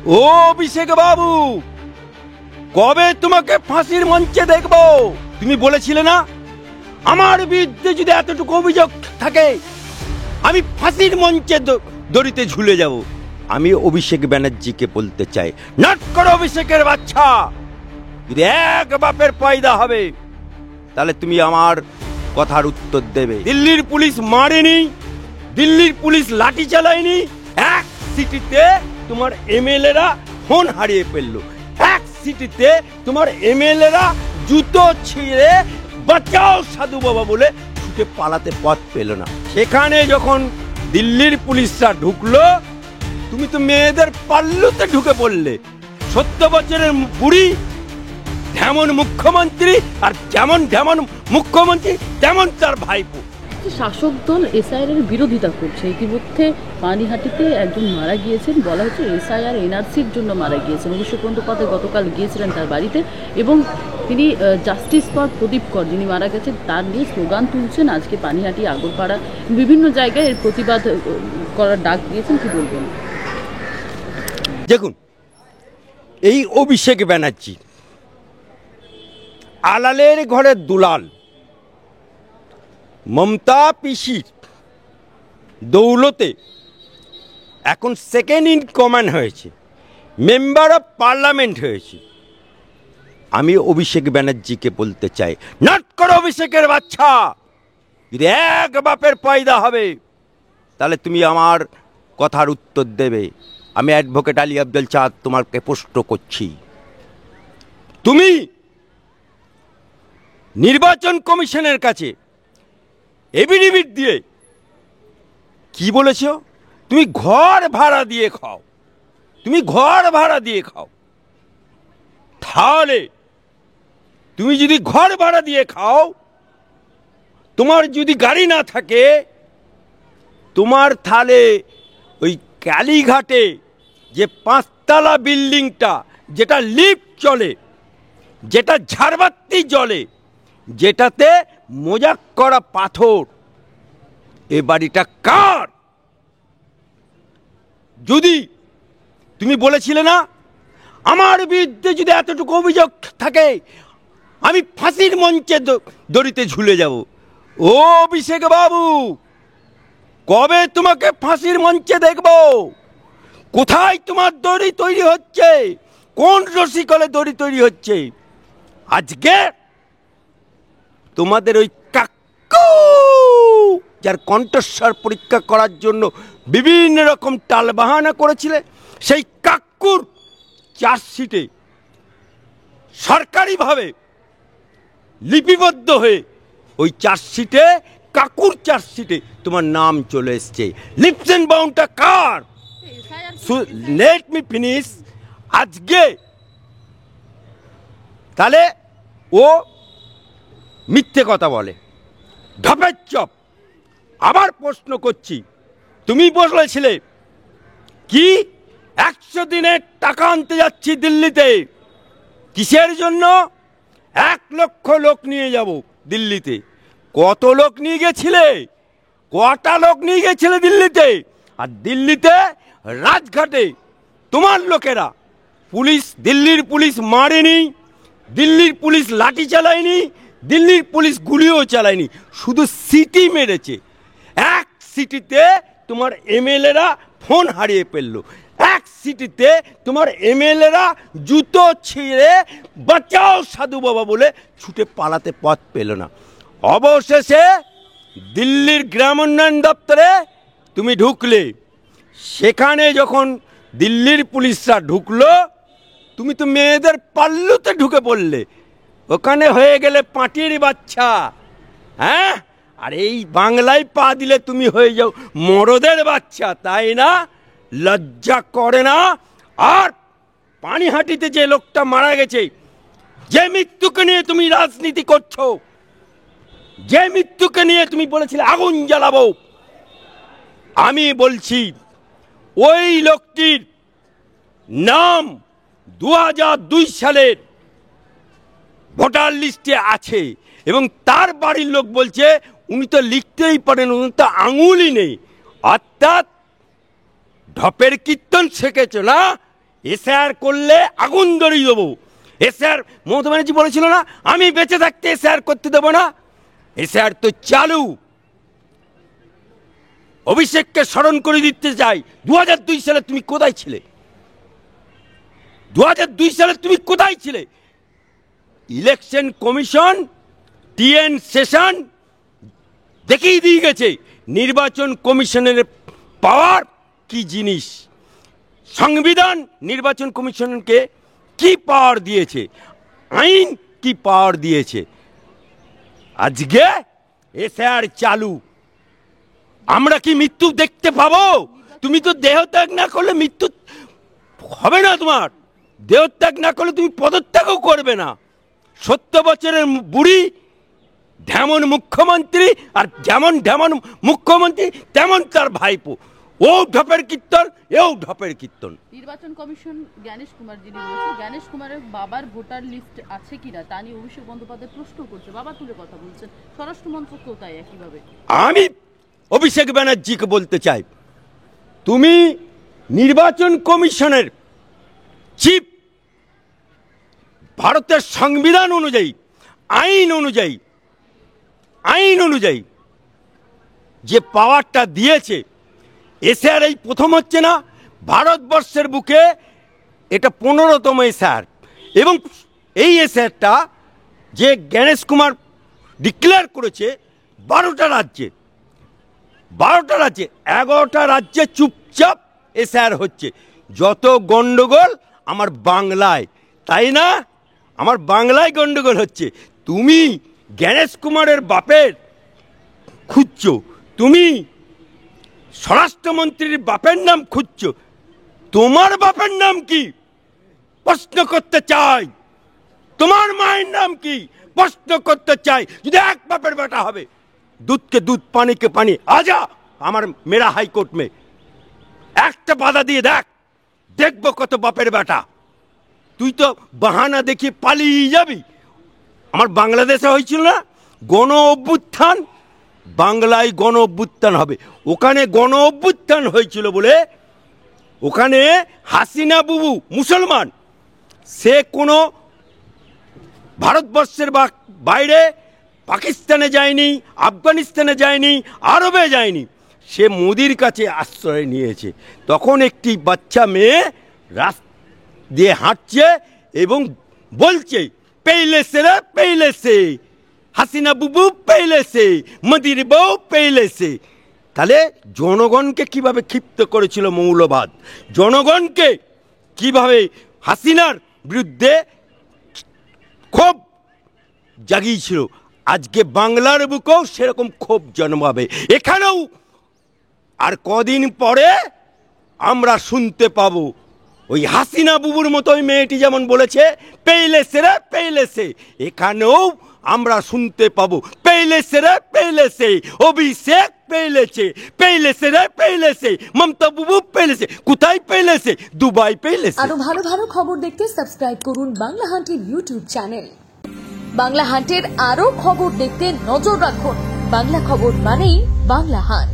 ও অভিষেক বাবু, কবে তোমাকে ফাঁসির মঞ্চে দেখবো? তুমি বলেছিলে না আমার বিরুদ্ধে যদি এতটুকু অভিযোগ থাকে আমি ফাঁসির মঞ্চে দড়িতে ঝুলে যাব। আমি অভিষেক ব্যানার্জিকে বলতে চাই, নাট করো অভিষেকের বাচ্চা, যদি এক বাপের পয়দা হবে তাহলে তুমি আমার কথার উত্তর দেবে। দিল্লির পুলিশ মারেনি, দিল্লির পুলিশ লাঠি চালায়নি, এক সিটিতে তোমার এমএলএরা ফোন হারিয়ে ফেললো, এক সিটিতে তোমার এমএলএরা জুতো ছিঁড়ে বাঁচাও সাধু বাবা বলে ছুটে পালাতে পথ পেল না। সেখানে যখন দিল্লির পুলিশরা ঢুকলো তুমি তো মেয়েদের পাল্লুতে ঢুকে পড়লে। 70 বছরের বুড়ি যেমন মুখ্যমন্ত্রী, আর যেমন যেমন মুখ্যমন্ত্রী তেমন তার ভাইপো। শাসক দল এসআইআর এর বিরোধিতা করছে। ইতিমধ্যে পানিহাটিতে একজন মারা গিয়েছেন, বলা হচ্ছে এসআইআর এনআরসির জন্য মারা গিয়েছেন। অভিষেক বন্দ্যোপাধ্যায় গতকাল গিয়েছিলেন তার বাড়িতে এবং তিনি জাস্টিস ফর প্রদীপ কর যিনি মারা গেছেন তার নিয়ে স্লোগান তুলছেন। আজকে পানিহাটি, আগরপাড়া বিভিন্ন জায়গায় এর প্রতিবাদ করার ডাক দিয়েছেন, কি বলবেন? দেখুন, এই অভিষেক ব্যানার্জি আলালের ঘরের দুলাল, মমতা পিসির দৌলতে এখন সেকেন্ড ইন কমান্ড হয়েছে, মেম্বার অফ পার্লামেন্ট হয়েছে। আমি অভিষেক ব্যানার্জিকে বলতে চাই, নাট করো অভিষেকের বাচ্চা, যদি এক বাপের পয়দা হবে তাহলে তুমি আমার কথার উত্তর দেবে। আমি অ্যাডভোকেট আলী আব্দুল চাঁদ তোমাকে প্রশ্ন করছি, তুমি নির্বাচন কমিশনের কাছে এফিডেভিট দিয়ে কি বলেছ? তুমি ঘর ভাড়া দিয়ে খাও, তুমি ঘর ভাড়া দিয়ে খাও। তাহলে তুমি যদি ঘর ভাড়া দিয়ে খাও, তোমার যদি গাড়ি না থাকে, তোমার তাহলে ওই কালীঘাটে যে 5 তলা বিল্ডিংটা, যেটা লিফট চলে, যেটা ঝাড়বাতি জ্বলে, যেটাতে মোজাক করা পাথর, এ বাড়িটা কার? যদি তুমি বলেছিলে না আমার বিরুদ্ধে যদি এতটুকু অভিযোগ থাকে আমি ফাঁসির মঞ্চে দড়িতে ঝুলে যাব। ও অভিষেক বাবু, কবে তোমাকে ফাঁসির মঞ্চে দেখব? কোথায় তোমার দড়ি তৈরি হচ্ছে? কোন রসিকলে দড়ি তৈরি হচ্ছে? আজকে তোমাদের ওই কাকু, যার কণ্ঠস্বর পরীক্ষা করার জন্য বিভিন্ন রকম টালবাহানা করেছিলে, সেই কাকুর চার্জশিটে সরকারিভাবে লিপিবদ্ধ হয়ে ওই চার্জশিটে, কাকুর চার্জশিটে তোমার নাম চলে এসছে। লিপস এন্ড বাউন্ডটা কার? Let me finish. আজকে তাহলে ও মিথ্যে কথা বলে, ঢপের চপ। আবার প্রশ্ন করছি, তুমি বলেছিলে কি 100 দিনের টাকা আনতে যাচ্ছি দিল্লিতে, কিসের জন্য? 1 লক্ষ লোক নিয়ে যাব দিল্লিতে। কত লোক নিয়ে গেছিলে? কটা লোক নিয়ে গেছিলে দিল্লিতে? আর দিল্লিতে রাজঘাটে তোমার লোকেরা, পুলিশ, দিল্লির পুলিশ মারেনি, দিল্লির পুলিশ লাঠি চালায়নি, দিল্লির পুলিশ গুলিও চালায়নি, শুধু সিটি মেরেছে। এক সিটিতে তোমার এমএলএরা ফোন হারিয়ে ফেললো, এক সিটিতে তোমার এমএলএরা জুতো ছিঁড়ে বাঁচাও সাধু বাবা বলে ছুটে পালাতে পথ পেল না। অবশেষে দিল্লির গ্রাম উন্নয়ন দপ্তরে তুমি ঢুকলে। সেখানে যখন দিল্লির পুলিশরা ঢুকলো তুমি তো মেয়েদের পাল্লুতে ঢুকে পড়লে, ওখানে হয়ে গেলে পাঁটির বাচ্চা। হ্যাঁ, আর এই বাংলায় পা দিলে তুমি হয়ে যাও মরদের বাচ্চা, তাই না? লজ্জা করে না? আর পানিহাটিতে যে লোকটা মারা গেছে, যে মৃত্যুকে নিয়ে তুমি রাজনীতি করছো, যে মৃত্যুকে নিয়ে তুমি বলেছিলে আগুন জ্বালাবো, আমি বলছি ওই লোকটির নাম 2002 সালের ভোটার লিস্টে আছে এবং তার বাড়ির লোক বলছে উনি তো লিখতেই পারেন, উনি তো আঙুলই নেই। অর্থাৎ ঢপের কীর্তন শিখেছ না, এসআইআর করলে আগুন ধরিয়ে দেবো। এসআইআর মমতা ব্যানার্জি বলেছিল না, আমি বেঁচে থাকতে এসআইআর করতে দেবো না। এসআইআর তো চালু। অভিষেককে স্মরণ করে দিতে চাই, 2002 সালে তুমি কোথায় ছিলে? 2002 সালে তুমি কোথায় ছিলে? ইলেকশন কমিশন টিএন সেশন দেখিয়ে দিয়ে গেছে নির্বাচন কমিশনের পাওয়ার কি জিনিস। সংবিধান নির্বাচন কমিশনকে কি পাওয়ার দিয়েছে, আইন কি পাওয়ার দিয়েছে। আজকে এসআইআর চালু। আমরা কি মৃত্যু দেখতে পাবো? তুমি তো দেহত্যাগ না করলে মৃত্যু হবে না। তোমার দেহত্যাগ না করলে তুমি পদত্যাগও করবে না। 70 বছরের বুড়ি যেমন মুখ্যমন্ত্রী, আর যেমন মুখ্যমন্ত্রী তেমন তার ভাইপো। ও ঢপের কীর্তন, এও ঢপের কীর্তন। নির্বাচন কমিশন জ্ঞানেশ কুমার যিনি বলেছেন, জ্ঞানেশ কুমারের বাবার ভোটার লিস্ট আছে কিনা তা নিয়ে অভিষেক বন্দ্যোপাধ্যায় প্রশ্ন করছে। বাবা তুলে কথা বলছেন, স্বরাষ্ট্রমন্ত্রকও তাই একইভাবে। আমি অভিষেক ব্যানার্জিকে বলতে চাই, তুমি নির্বাচন কমিশনের চিফ, ভারতের সংবিধান অনুযায়ী, আইন অনুযায়ী যে পাওয়ারটা দিয়েছে, এসআইআর এই প্রথম হচ্ছে না ভারতবর্ষের বুকে, এটা 15তম এসআইআর। এবং এই এসআইআরটা যে জ্ঞানেশ কুমার ডিক্লেয়ার করেছে 12টা রাজ্যে, 11টা রাজ্যে চুপচাপ এসআইআর হচ্ছে। যত গন্ডগোল আমার বাংলায়, তাই না? আমার বাংলায় গন্ডগোল হচ্ছে। তুমি জ্ঞানেশ কুমারের বাপের খুঁজছো, তুমি স্বরাষ্ট্রমন্ত্রীর বাপের নাম খুঁজছো। তোমার বাপের নাম কি প্রশ্ন করতে চাই? তোমার মায়ের নাম কি প্রশ্ন করতে চাই? যদি এক বাপের বেটা হবে, दूध के दूध पानी के पानी, आजा আমার মেরা হাইকোর্ট মে একটা বাধা দিয়ে দেখ, দেখবো কত বাপের বেটা। তুই তো বাহানা দেখি পালিয়ে যাবি। আমার বাংলাদেশে হয়েছিল না গণ অভ্যুত্থান, বাংলায় গণ অভ্যুত্থান হবে। ওখানে গণ অভ্যুত্থান হয়েছিল বলে ওখানে হাসিনা বুবু মুসলমান, সে কোনো ভারতবর্ষের বাইরে পাকিস্তানে যায়নি, আফগানিস্তানে যায়নি, আরবে যায়নি, সে মোদির কাছে আশ্রয় নিয়েছে। তখন একটি বাচ্চা মেয়ে রাস্তা দিয়ে হাঁটছে এবং বলছে পেইলে সে রে পেইলে সে, হাসিনা বুবু পেইলে সে, মোদির বউ পেইলে সে। তাহলে জনগণকে কিভাবে ক্ষিপ্ত করেছিল মৌলবাদ, জনগণকে কিভাবে হাসিনার বিরুদ্ধে ক্ষোভ জাগিয়েছিল। আজকে বাংলার বুকেও সেরকম ক্ষোভ জন্মাবে এখানেও। আর কদিন পরে আমরা শুনতে পাবো ওই হাসিনা বুবুর মতো ওই মেয়েটি যেমন বলেছে পেইলেছে রে পেইলেছে, এখানেও আমরা শুনতে পাবো পেইলেছে রে পেইলেছে, অভিষেক পেইলেছে, পেইলেছে রে পেইলেছে, মমতা বুবু পেইলেছে। কোথায় পেইলেছে? দুবাই পেইলেছে। আরো ভালো ভালো খবর দেখতে সাবস্ক্রাইব করুন বাংলা হান্টের ইউটিউব চ্যানেল। বাংলা হান্টের আরো খবর দেখতে নজর রাখুন। বাংলা খবর মানেই বাংলা হান্ট।